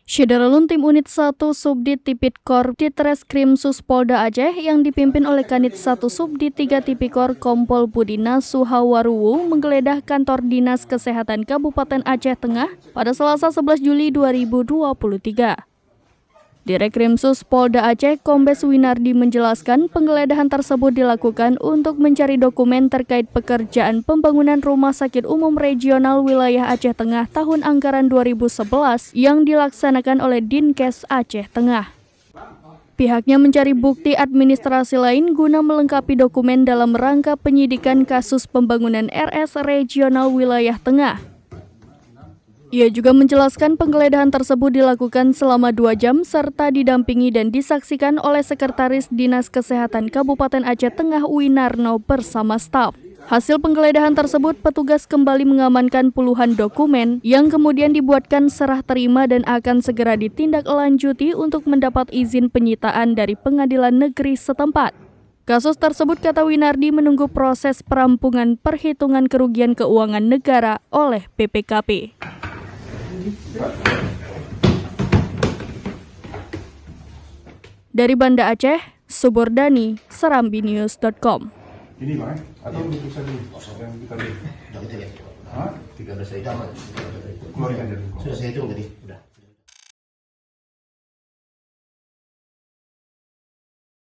Syederalun Tim Unit 1 Subdit Tipikor Ditreskrim Suspolda Aceh yang dipimpin oleh Kanit 1 Subdit 3 Tipikor Kompol Budina Suhawaruwu menggeledah kantor Dinas Kesehatan Kabupaten Aceh Tengah pada Selasa 11 Juli 2023. Direkrim Suspolda Aceh Kombes Winardi menjelaskan penggeledahan tersebut dilakukan untuk mencari dokumen terkait pekerjaan pembangunan Rumah Sakit Umum Regional Wilayah Aceh Tengah tahun anggaran 2011 yang dilaksanakan oleh Dinkes Aceh Tengah. Pihaknya mencari bukti administrasi lain guna melengkapi dokumen dalam rangka penyidikan kasus pembangunan RS Regional Wilayah Tengah. Ia juga menjelaskan penggeledahan tersebut dilakukan selama 2 jam serta didampingi dan disaksikan oleh Sekretaris Dinas Kesehatan Kabupaten Aceh Tengah Winarno bersama staf. Hasil penggeledahan tersebut, petugas kembali mengamankan puluhan dokumen yang kemudian dibuatkan serah terima dan akan segera ditindaklanjuti untuk mendapat izin penyitaan dari Pengadilan Negeri setempat. Kasus tersebut, kata Winardi, menunggu proses perampungan perhitungan kerugian keuangan negara oleh BPKP. Dari Banda Aceh, Subordani, serambinews.com. Ini Pak, atau bisa dulu yang kita lihat? 13 jam. Keluarkan dari. Sudah saya hitung tadi. Sudah.